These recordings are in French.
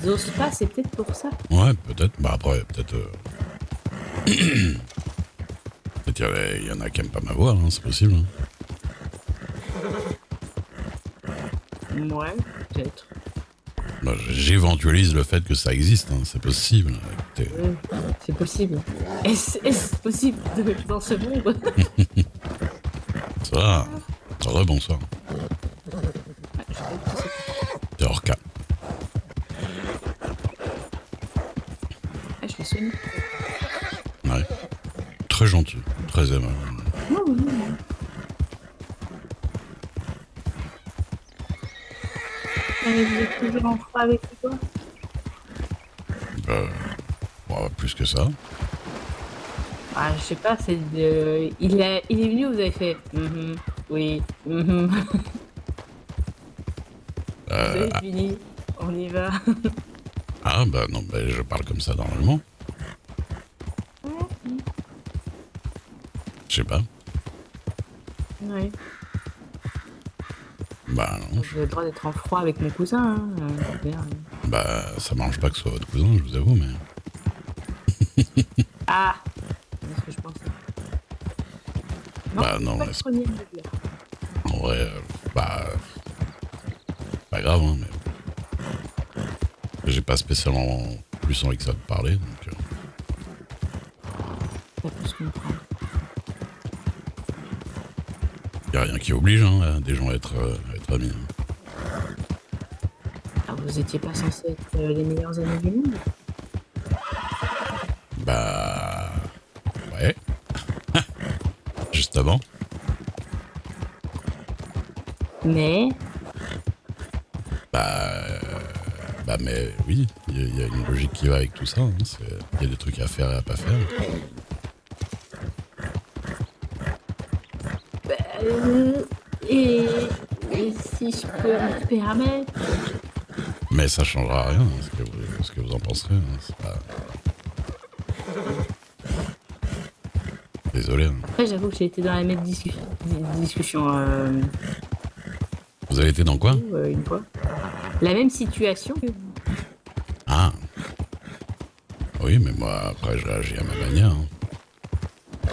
ils osent pas, c'est peut-être pour ça. Ouais, peut-être. Bah après, peut-être... peut-être il y en a qui aiment pas ma voix, hein, c'est possible. Hein. Ouais, peut-être. Bah, j'éventualise le fait que ça existe, hein, c'est possible. Écoutez. C'est possible. Est-ce possible dans ce monde? Ça, rebonsoir. Ouais, je sais pas qui C'est hors cas. c'est. Ah, je l'ai sonné. Ouais. Très gentil, très aimable. Non, non, non. Vous êtes toujours en froid avec toi? Bah, bon, plus que ça. Ah, je sais pas, c'est il est venu, vous avez fait oui, vous avez Ah, fini, on y va. ah, bah non, bah, je parle comme ça normalement. Je sais pas. Ouais. Bah non. J'ai le droit d'être en froid avec mon cousin. Hein. Bah ça m'arrange pas que ce soit votre cousin, je vous avoue, mais... Ah, c'est ce que je pense. Non, bah non, pas le premier de dire. en vrai, bah... pas grave, hein, mais... J'ai pas spécialement plus envie que ça de parler, donc... Ça peut se comprendre. Y a rien qui oblige, hein, des gens à être amis. Hein. Ah, vous étiez pas censés être les meilleurs amis du monde? Bah... ouais. Justement. Mais... Bah mais oui, il y a une logique qui va avec tout ça. Hein. Il y a des trucs à faire et à pas faire. Bah, et, et si je peux me permettre... Mais ça changera rien, hein, ce que vous en penserez. Hein, c'est pas... Désolé. Hein. Après, j'avoue que j'ai été dans la même discussion Vous avez été dans quoi? une fois. La même situation. Ah. Oui, mais moi, après, je réagis à ma manière. Hein.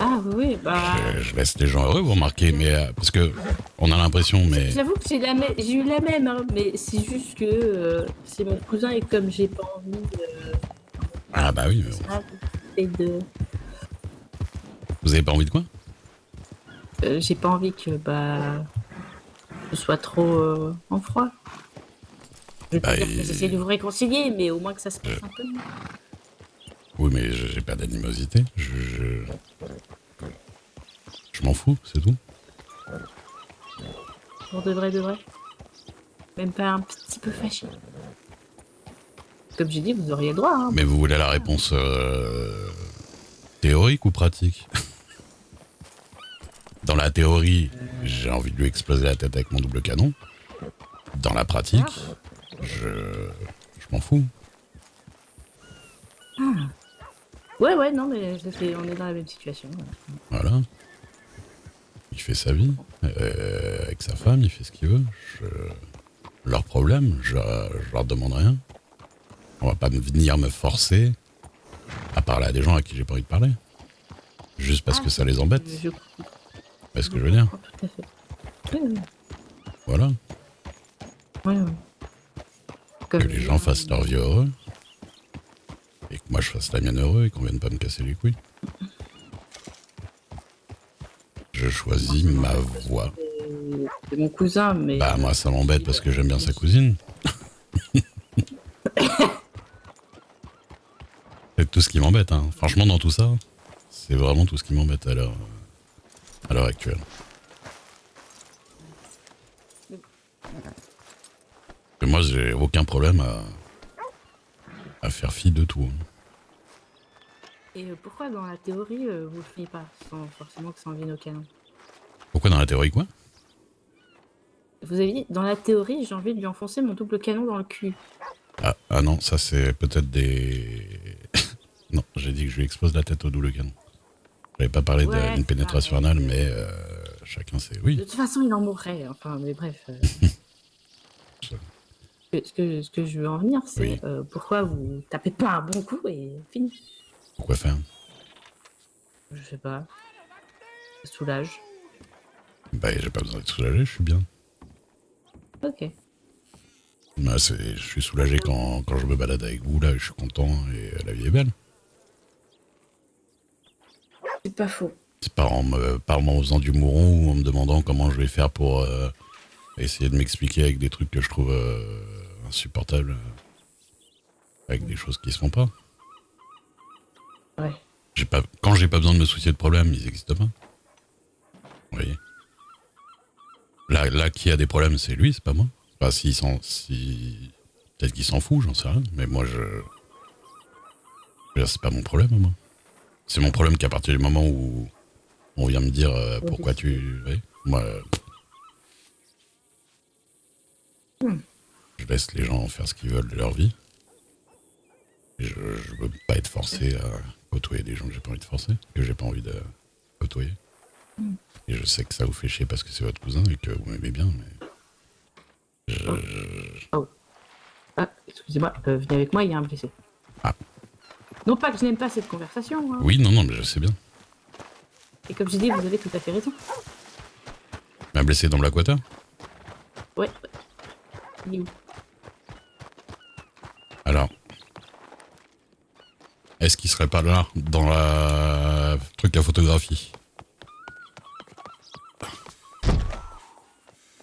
Ah oui, bah... Je laisse les gens heureux, vous remarquez, mais... parce que on a l'impression, mais... J'avoue que j'ai eu la même, hein, mais c'est juste que c'est mon cousin et comme j'ai pas envie de... Ah bah oui, mais bon. Et de... Vous avez pas envie de quoi? j'ai pas envie que bah ce soit trop en froid. Je veux Bah, dire que j'essaie de vous réconcilier, mais au moins que ça se passe un peu mieux. Oui, mais j'ai pas d'animosité. Je m'en fous, c'est tout. Pour de vrai. Même pas un petit peu fâché. Comme j'ai dit, vous auriez le droit. Hein. Mais vous voulez la réponse théorique ou pratique? Dans la théorie, j'ai envie de lui exploser la tête avec mon double canon. Dans la pratique, je m'en fous. Ah. Ouais, non, mais on est dans la même situation. Ouais. Voilà. Il fait sa vie. Avec sa femme, il fait ce qu'il veut. Leur problème, je leur demande rien. On va pas venir me forcer à parler à des gens à qui j'ai pas envie de parler. Juste parce que ça les embête. C'est ce que je veux dire. Tout à fait. Oui. Voilà. Oui. Que les gens fassent leur vie heureux. Et que moi je fasse la mienne heureux et qu'on vienne pas me casser les couilles. Je choisis ma voie. C'est mon cousin, mais... Bah moi ça m'embête parce que j'aime bien sa cousine. C'est tout ce qui m'embête, hein. Franchement dans tout ça, c'est vraiment tout ce qui m'embête à l'heure actuelle. Et moi j'ai aucun problème à faire fi de tout. Et pourquoi dans la théorie vous le faites pas sans forcément que ça en vienne au canon? Pourquoi dans la théorie quoi? Vous avez dit, dans la théorie, j'ai envie de lui enfoncer mon double canon dans le cul. Ah non, ça c'est peut-être des... non, j'ai dit que je lui explose la tête au double canon. J'avais pas parlé d'une pénétration anale, mais chacun sait... Oui. De toute façon, il en mourrait, enfin, mais bref. Ce que je veux en venir, c'est Oui. pourquoi vous tapez pas un bon coup et fini. Pourquoi faire? Je sais pas. Ça soulage. Bah, j'ai pas besoin d'être soulagé, je suis bien. Ok. Bah, je suis soulagé quand je me balade avec vous, là, je suis content et la vie est belle. C'est pas faux. C'est pas en m'en faisant du mouron ou en me demandant comment je vais faire pour essayer de m'expliquer avec des trucs que je trouve insupportables, avec des choses qui se font pas. Ouais. Quand j'ai pas besoin de me soucier de problèmes, ils existent pas. Vous voyez. Là, qui a des problèmes, c'est lui, c'est pas moi. Enfin, peut-être qu'il s'en fout, j'en sais rien. Mais moi, c'est pas mon problème, moi. C'est mon problème qu'à partir du moment où on vient me dire pourquoi tu... Ouais, moi, je laisse les gens faire ce qu'ils veulent de leur vie. Et je veux pas être forcé à côtoyer des gens que j'ai pas envie de forcer, que j'ai pas envie de côtoyer. Et je sais que ça vous fait chier parce que c'est votre cousin et que vous m'aimez bien, mais... Oh. Ah, excusez-moi, venez avec moi, il y a un blessé. Ah. Non pas que je n'aime pas cette conversation. Hein. Oui, non, mais je sais bien. Et comme j'ai dit, vous avez tout à fait raison. Un blessé dans l'Aquata? Ouais. Il est où? Alors, est-ce qu'il serait pas là, dans la truc à photographie?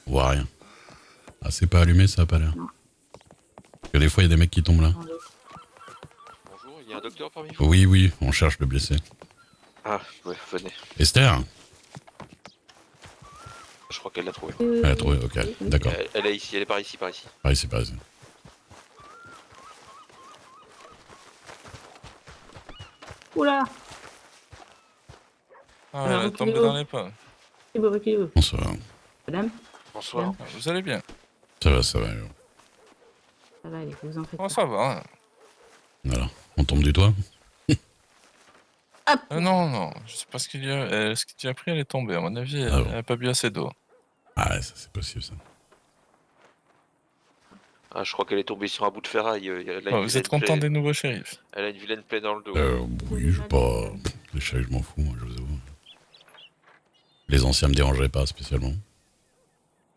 On voit rien. Ah, c'est pas allumé, ça a pas l'air. Non. Parce que des fois, il y a des mecs qui tombent là. Bonjour, il y a un docteur parmi vous? Oui, oui, on cherche le blessé. Ah, ouais, venez. Esther? Je crois qu'elle l'a trouvé. Elle a trouvé, ok, d'accord. Elle est ici, elle est par ici, par ici. Par ici, par ici. Oula! Ah, Alors, elle est tombée reculez-vous. dans les pommes. Reculez-vous. Bonsoir. Madame, Bonsoir. Ah, vous allez bien? Ça va, ça va. ça va aller, vous en faites Oh, pas. ça va. Hein. Voilà. On tombe du toit? Hop! Non, non, je sais pas ce qu'il y a. Ce qu'il y a pris, elle est tombée. À mon avis, Ah bon. elle a pas bu assez d'eau. Ah ouais, ça c'est possible ça. Ah, je crois qu'elle est tombée sur un bout de ferraille. Elle a Oh, une vous êtes vilaine content plaie- des nouveaux shérifs? Elle a une vilaine plaie dans le dos. Oui, je sais pas. Les chats, je m'en fous, moi, je vous avoue. Les anciens me dérangeaient pas spécialement.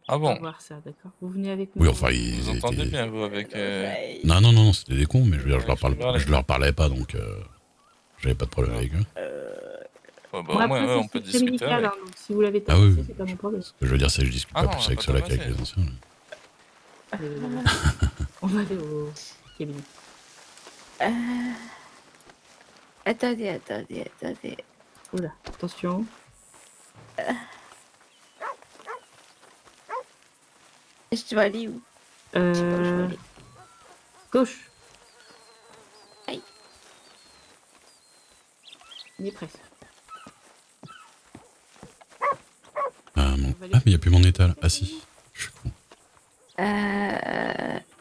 Ah On va bon? voir ça, d'accord. Vous venez avec nous. Oui, enfin, ils Vous entendez étaient... bien, vous, avec... Non, non, non, c'était des cons, mais je veux dire, Ouais, je leur parlais pas, donc j'avais pas de problème avec eux. Oh, bah, Bon, au après, moins, c'est on peut secret discuter médical, avec. hein, donc si vous l'avez Ah tabassé, oui. c'est pas mon problème. Ce que je veux dire, c'est que je discute Ah pas non, plus on avec va ceux-là pas qu'avec tabasser. les anciens. là. On va aller au cabinet. Attendez. Oula, attention. Je dois aller où? Euh... Gauche. Aïe. Il est presque. Ah, mais il n'y a plus mon étal. Ah si, je suis con.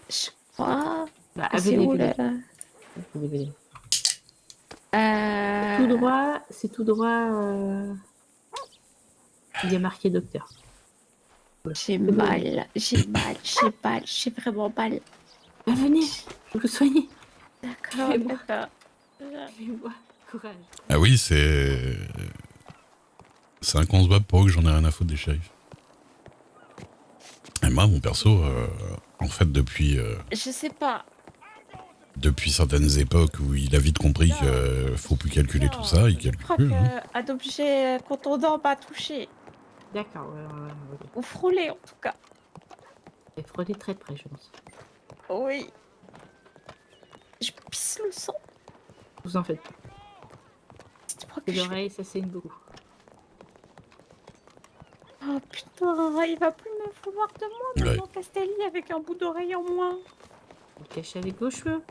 Je crois. Bah, C'est venez, où venez. là? Venez. Tout droit, c'est tout droit. Il y a marqué docteur. J'ai mal, j'ai vraiment mal. Bah, venez, je vais vous soigner. D'accord, Fais-moi. d'accord. Fais-moi courage. Ah oui, c'est... C'est inconcevable pour eux que j'en ai rien à foutre des shérifs. Et moi, mon perso, en fait, depuis Je sais pas. certaines époques où il a vite compris qu'il faut plus calculer tout ça, il Je calcule crois plus. Hein. qu'un objet contondant m'a touché. D'accord, ouais. Ou frôlé en tout cas. Et frôlez très près, je pense. Oui. Je pisse le sang. Vous en faites pas. Tu crois que Les je... oreilles, ça saigne beaucoup. Oh putain, il va plus me vouloir de moi, Ouais. maman Castelli, avec un bout d'oreille en moins. Vous le cachez avec vos cheveux.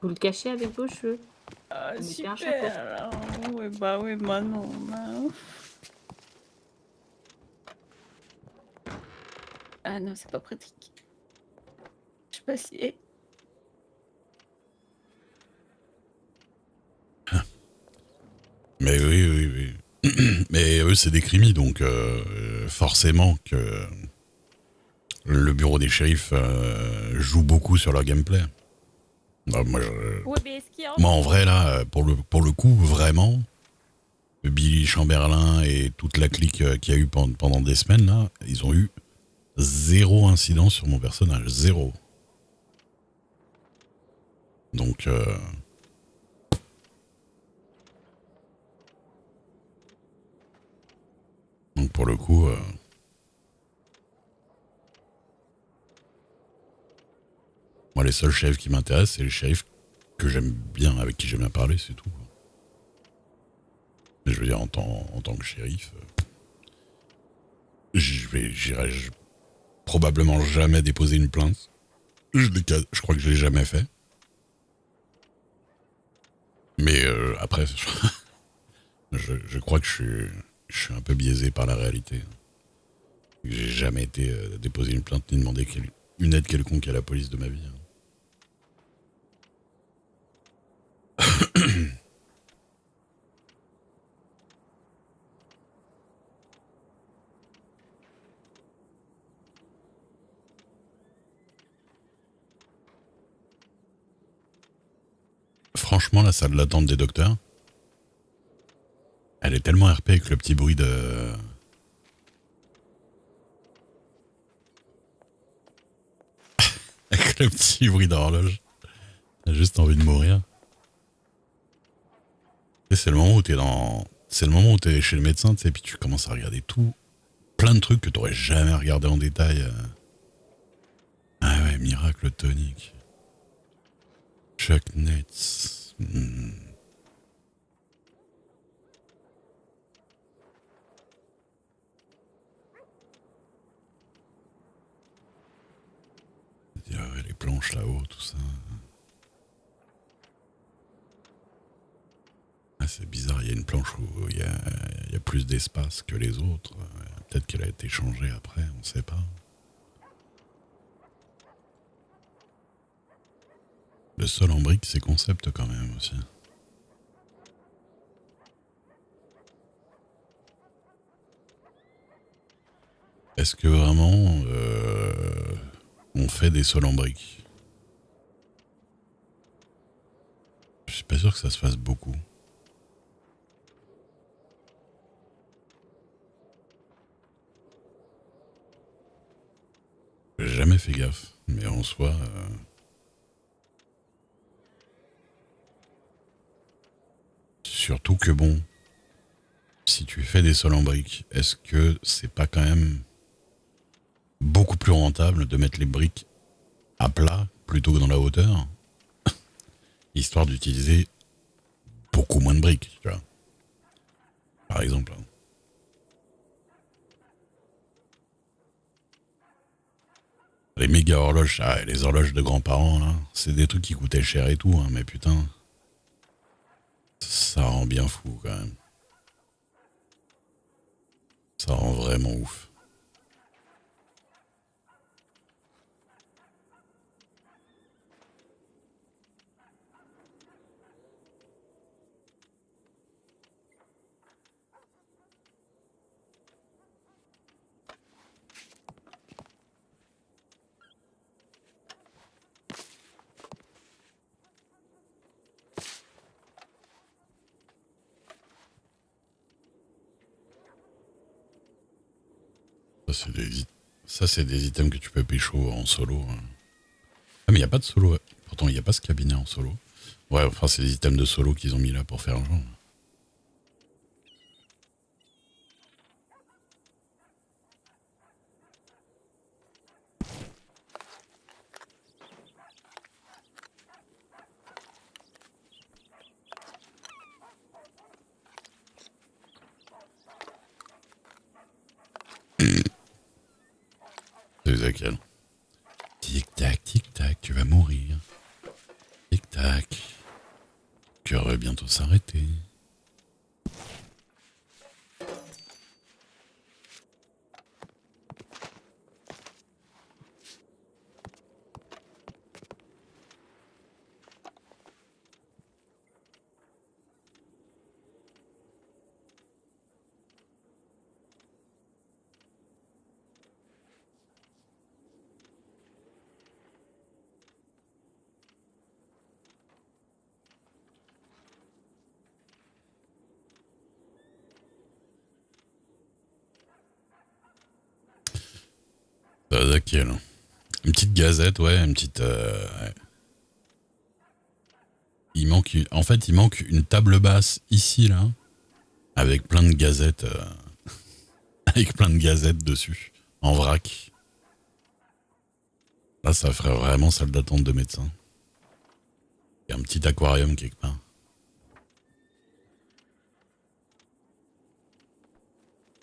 Vous le cachez avec vos cheveux. Ah, Vous mettez un super. Oui, bah oui, bah non. Ah non, c'est pas pratique. Je sais pas si... Mais oui. Mais eux, c'est des crimis, donc forcément que le bureau des shérifs joue beaucoup sur leur gameplay. Ouais, mais est-ce qu'il y a Moi, en vrai, là, pour le coup, vraiment, Billy Chamberlain et toute la clique qu'il y a eu pendant des semaines, là, ils ont eu 0 incident sur mon personnage. 0. Donc, pour le coup, moi, les seuls shérifs qui m'intéressent, c'est les shérifs que j'aime bien, avec qui j'aime bien parler, c'est tout. Mais je veux dire, en tant que shérif, j'irai probablement jamais déposer une plainte. Je crois que je l'ai jamais fait. Mais après, je crois que je suis un peu biaisé par la réalité. J'ai jamais été déposer une plainte ni demander une aide quelconque à la police de ma vie. Franchement, la salle d'attente des docteurs, elle est tellement RP avec le petit bruit de... avec le petit bruit d'horloge. T'as juste envie de mourir. Et c'est le moment où t'es dans... C'est le moment où t'es chez le médecin, tu sais, puis tu commences à regarder tout. Plein de trucs que t'aurais jamais regardé en détail. Ah ouais, miracle tonique. Chuck Nets. Ah ouais, les planches là-haut, tout ça. Ah, c'est bizarre, il y a une planche où il y a plus d'espace que les autres. Peut-être qu'elle a été changée après, on sait pas. Le sol en brique, c'est concept quand même aussi. Est-ce que vraiment on fait des sols en briques? Je suis pas sûr que ça se fasse beaucoup. J'ai jamais fait gaffe, mais en soi... Surtout que bon, si tu fais des sols en briques, est-ce que c'est pas quand même beaucoup plus rentable de mettre les briques à plat plutôt que dans la hauteur, histoire d'utiliser beaucoup moins de briques, tu vois, par exemple. Les méga horloges, les horloges de grands-parents, là, c'est des trucs qui coûtaient cher et tout, hein, mais putain, ça rend bien fou quand même. Ça rend vraiment ouf. Ça, c'est des items que tu peux pécho en solo. Hein. Ah, mais il n'y a pas de solo. Ouais. Pourtant, il n'y a pas ce cabinet en solo. Ouais, enfin, c'est des items de solo qu'ils ont mis là pour faire le genre. C'est laquelle? Tic-tac, tu vas mourir. Tic-tac. Cœur va bientôt s'arrêter. Ok, là. Une petite gazette, ouais, une petite... ouais. En fait, il manque une table basse ici, là, avec plein de gazettes, avec plein de gazettes dessus, en vrac. Là, ça ferait vraiment salle d'attente de médecin. Et un petit aquarium quelque part.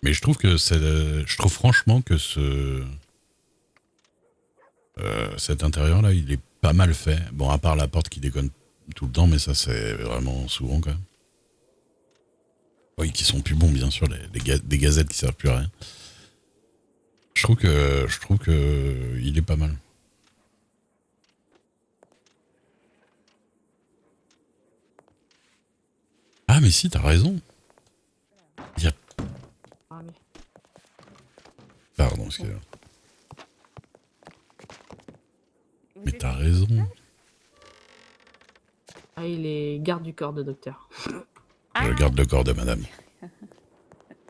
Mais je trouve franchement que cet intérieur-là, il est pas mal fait. Bon, à part la porte qui déconne tout le temps, mais ça, c'est vraiment souvent, quand même. Oui, qui sont plus bons, bien sûr, des gazettes qui servent plus à rien. Je trouve que il est pas mal. Ah, mais si, t'as raison. Il y a... Ah, mais- Pardon, excusez-moi. Vous Mais êtes- t'as raison. Ah, il est garde du corps de docteur. Ah, Je garde le corps de madame.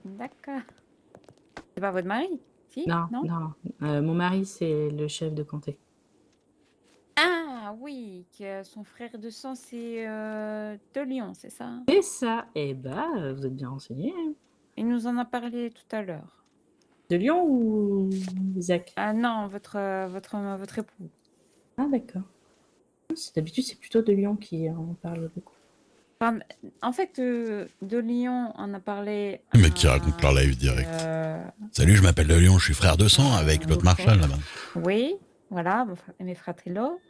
d'accord. C'est pas votre mari? Si? Non, non. Mon mari, c'est le chef de comté. Ah oui, que son frère de sang, c'est de Lyon, c'est ça? C'est ça. Eh bah, vous êtes bien renseigné. Il nous en a parlé tout à l'heure. De Lyon ou Isaac? Ah non, votre époux. Ah, d'accord. D'habitude, c'est plutôt de Lyon qui en parle beaucoup. Enfin, en fait, de Lyon, on a parlé. Le mec qui raconte leur live direct. euh, Salut, je m'appelle de Lyon, je suis frère de sang avec l'autre Ok. Marshall là-bas. Oui, voilà, mes fratello.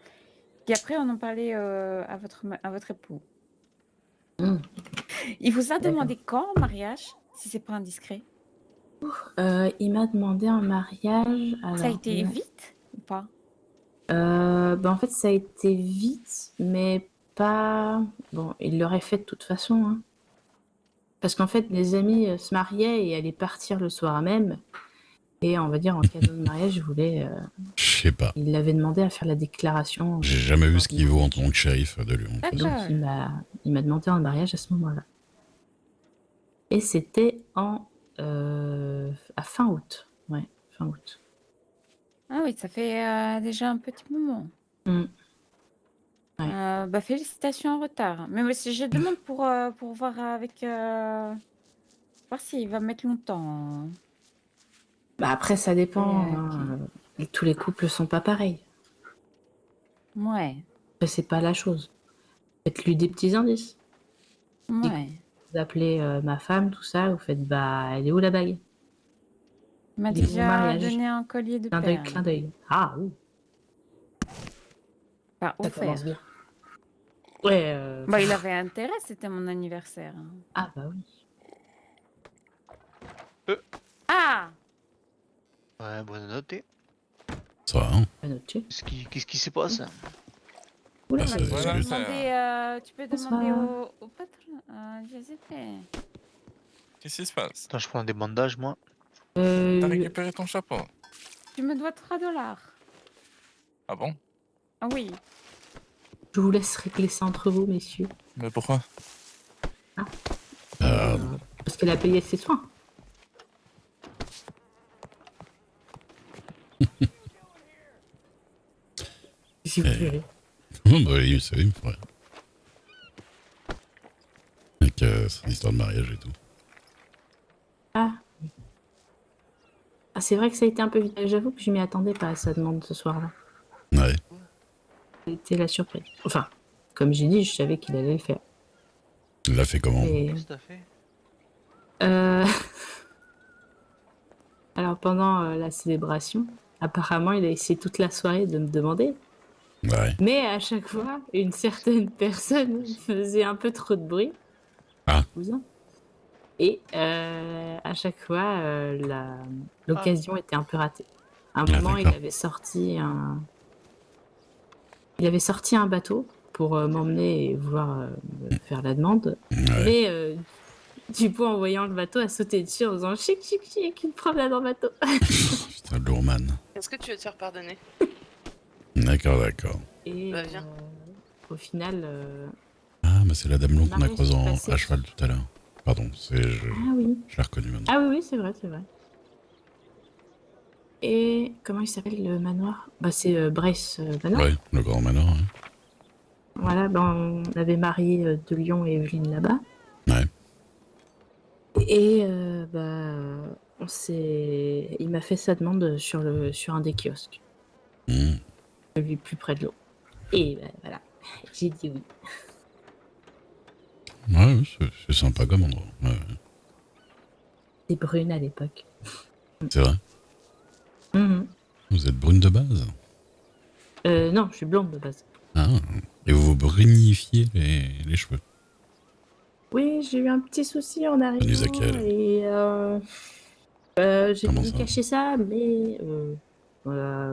Puis après, on en parlait à votre époux. Hmm. Il vous a D'accord. demandé quand en mariage, si c'est pas indiscret? Il m'a demandé un mariage. Ça a Alors, été vite ou pas? en fait, ça a été vite, mais pas. Bon, il l'aurait fait de toute façon. Hein. Parce qu'en fait, les amis se mariaient et allaient partir le soir même. Et on va dire, en cadeau de mariage, Je sais pas. il l'avait demandé à faire la déclaration. J'ai jamais vu ce qu'il vaut en tant que shérif de Lyon. Et donc, D'accord. il m'a demandé un mariage à ce moment-là. Et c'était à fin août. Ouais, fin août. Ah oui, ça fait déjà un petit moment. Mm. Ouais. Bah, félicitations en retard. Mais moi, si je demande pour voir avec... voir s'il va mettre longtemps. Bah après, ça dépend. Et, Hein, tous les couples sont pas pareils. Ouais, Après, c'est pas la chose. Faites-lui des petits indices. ouais. Vous appelez ma femme, tout ça, vous faites bah, elle est où la bague? Il m'a Des bons déjà mariages. donné un collier de Clin d'œil, perles. clin d'œil. Ah, ouh, Pas ça offert. commence bien. Ouais. Bah, il avait intérêt, c'était mon anniversaire. Ah, bah oui. Ah! Ouais, bonne note. Ça va, hein? Pas noté. Qu'est-ce qui se passe? Oula, Ah, Bah, c'est- tu peux Voilà, demander, tu peux demander Bonsoir. au patron, Giuseppe. Qu'est-ce qui se passe? Attends, je prends des bandages, moi. T'as récupéré ton chapeau? Tu me dois 3 $. Ah bon? Ah oui. je vous laisse régler ça entre vous, messieurs. Mais pourquoi? Parce qu'elle a payé ses soins. Si vous voulez. Oh, bah oui, c'est vrai, ouais. Avec son histoire de mariage et tout. Ah. Ah, c'est vrai que ça a été un peu vite. J'avoue que je m'y attendais pas à sa demande ce soir-là. Ouais. C'était la surprise. Enfin, comme j'ai dit, je savais qu'il allait le faire. Il l'a fait comment? Et, Qu'est-ce que t'as fait? alors, pendant la célébration, apparemment, il a essayé toute la soirée de me demander. Ouais. Mais à chaque fois, une certaine personne faisait un peu trop de bruit. Ah. Cousin. Et à chaque fois, l'occasion était un peu ratée. À un Ah, moment, il d'accord. avait sorti un bateau pour m'emmener et vouloir me faire la demande. Ouais. Mais Dupont, en voyant le bateau, a sauté dessus en faisant chic, chic, chic, une promenade en bateau. Putain, lourman. Est-ce que tu veux te faire pardonner? D'accord, d'accord. Et Bah, viens. au final, Ah, mais c'est la dame longue qu'on a Mariage croisée passé. à cheval tout à l'heure. Pardon, je ah oui. l'ai reconnue maintenant. Ah oui, oui, c'est vrai, c'est vrai. Et comment il s'appelle le manoir? Bah c'est Brace Manoir. Ouais, le grand manoir. Ouais. Voilà, ben, on avait Marie de Lyon et Evelyne là-bas. Ouais. Et il m'a fait sa demande sur un des kiosques, Mmh. celui plus près de l'eau. Et bah, voilà, j'ai dit oui. Ouais, c'est sympa comme endroit. Ouais, ouais. C'était brune à l'époque. C'est vrai. Mhm. Vous êtes brune de base? Non, je suis blonde de base. Ah. Et vous vous brunifiez les cheveux. Oui, j'ai eu un petit souci en arrivant Nusakel. et j'ai Comment voulu ça? cacher ça, mais voilà,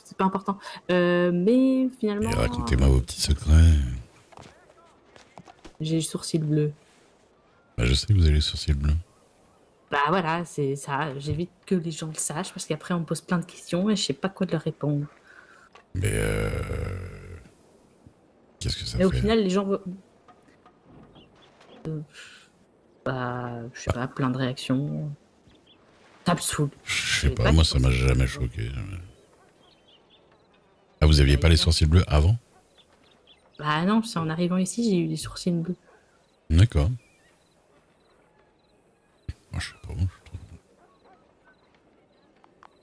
c'est pas important. Mais finalement, Et racontez-moi vos petits secrets. j'ai le sourcil bleu. Bah, je sais que vous avez les sourcils bleus. Bah voilà, c'est ça. J'évite que les gens le sachent parce qu'après on me pose plein de questions et je sais pas quoi leur répondre. Mais qu'est-ce que ça Mais au fait? final, les gens, bah, je sais pas, plein de réactions. Ça me saoule. Je sais Mais pas, pas moi de ça m'a sourcils. jamais choqué. Jamais. Ah, vous aviez pas les sourcils bleus avant? Bah non, c'est en arrivant ici, j'ai eu des sourcils bleus. D'accord. Moi je sais pas,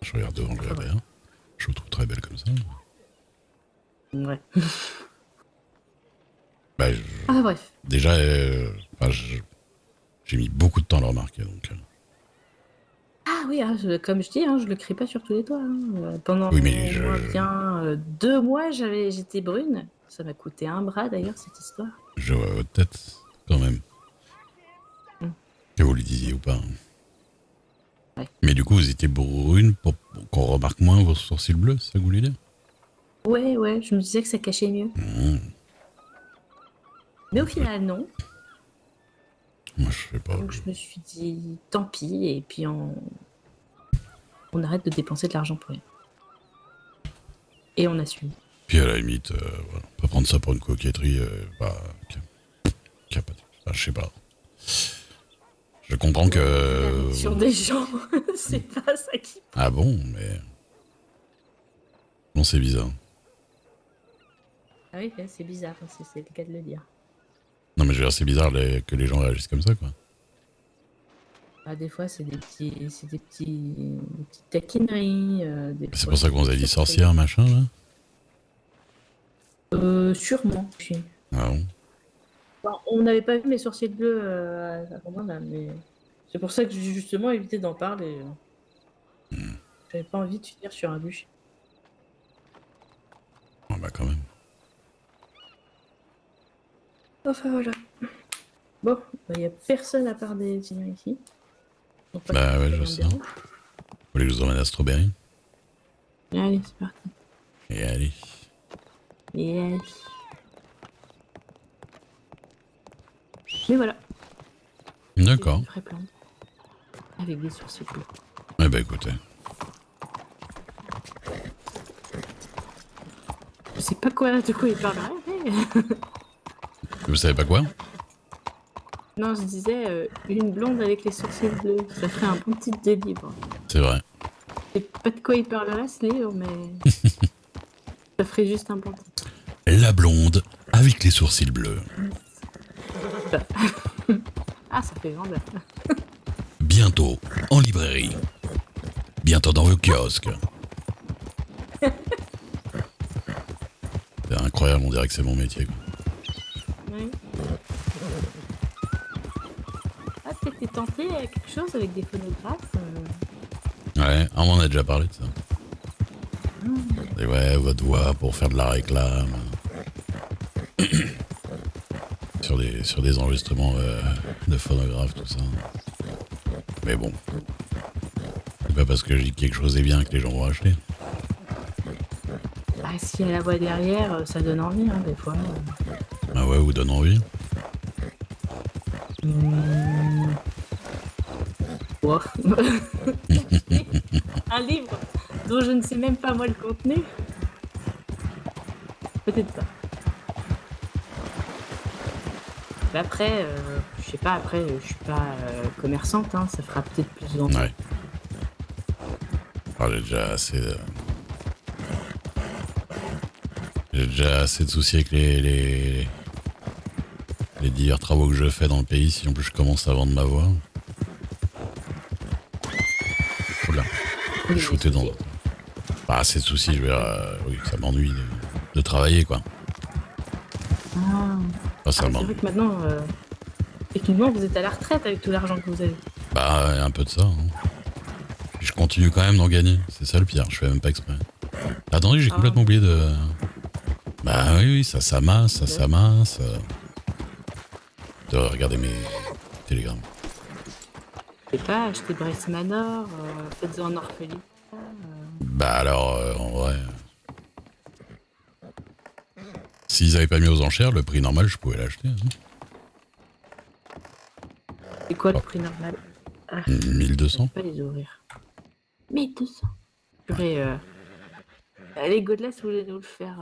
je regarde devant le verre. Je vous trouve très belle comme ça. Ouais. Bah, Ah bref. déjà, j'ai mis beaucoup de temps à le remarquer, donc. Ah oui, comme je dis, hein, je le crie pas sur tous les toits. Hein. Pendant Oui, mais bien 2 mois, j'étais brune. Ça m'a coûté un bras d'ailleurs cette histoire. je vois votre tête, quand même. Mm. Que vous le disiez ou pas. Ouais. Mais du coup, vous étiez brune pour qu'on remarque moins vos sourcils bleus, c'est ça que vous voulez dire? Ouais, je me disais que ça cachait mieux. Mmh. Mais au final, non. Moi, je sais pas. Donc je me suis dit, tant pis, et puis on arrête de dépenser de l'argent pour rien. Et on assume. Puis à la limite, voilà, on peut prendre ça pour une coquetterie, je sais pas. Je comprends que... Sur des gens, c'est pas ça qui... Ah bon, mais... Non, c'est bizarre. Ah oui, c'est bizarre, c'est le cas de le dire. Non, mais je veux dire, c'est bizarre que les gens réagissent comme ça, quoi. Ah, des fois, c'est des petites taquineries. C'est pour ça qu'on vous a dit sorcière, machin, là? Sûrement. Ah bon? Bon, on n'avait pas vu mes sourcils bleus à Romain, là, mais c'est pour ça que j'ai justement évité d'en parler. J'avais pas envie de finir sur un bûcher. Ah bah quand même. Enfin voilà. Bon, il n'y a personne à part des étudiants ici. Donc, pas Bah que ouais, ça je me sais. dérange. Vous voulez que je vous emmène à Strawberry? Allez, c'est parti. Et allez. Yes. Mais voilà. D'accord. Une vraie plante. Avec des sourcils bleus. Eh bah écoutez. Je sais pas de quoi il parle. Vous savez pas quoi? Non, je disais une blonde avec les sourcils bleus. Ça ferait un bon titre de livre. C'est vrai. Je sais pas de quoi il parlera ce livre, mais ça ferait juste un bon titre. La blonde avec les sourcils bleus. Ah, ça fait vendeur. Bientôt en librairie. Bientôt dans vos kiosques. C'est incroyable, on dirait que c'est mon métier, quoi. Oui. Ah, peut-être t'es tenté à quelque chose avec des phonographes Ouais, on m'en a déjà parlé de ça. Et ouais, votre voix pour faire de la réclame. sur des enregistrements de phonographes, tout ça. Mais bon. C'est pas parce que je dis que quelque chose est bien que les gens vont acheter. Bah, si elle la voix derrière, ça donne envie, hein, des fois. Ah ouais, vous donne envie. Wow. Un livre dont je ne sais même pas moi le contenu. Peut-être pas. Mais après, je sais pas, je suis pas commerçante, hein, ça fera peut-être plus d'envie. Ouais. Ah, j'ai déjà assez de soucis avec les divers travaux que je fais dans le pays, si en plus je commence à vendre ma voix. Oula, Oui, shooté dans... oui. Pas assez de soucis, je veux dire, oui, ça m'ennuie de travailler, quoi. Ah. Pas ça C'est m'ennuie. vrai que maintenant, techniquement, vous êtes à la retraite avec tout l'argent que vous avez. Bah, un peu de ça. Hein. Puis je continue quand même d'en gagner, c'est ça le pire, je fais même pas exprès. Attendez, j'ai Ah. complètement oublié de... Bah oui, ça s'amasse. De regarder mes télégrammes. Je sais pas, achetez Bryce Manor, faites-en un orphelinat. Bah alors, en vrai... S'ils avaient pas mis aux enchères, le prix normal, je pouvais l'acheter. Hein. C'est quoi le prix normal? 1200. Je peux pas les ouvrir. 1200. Purée, les Godless voulaient nous le faire.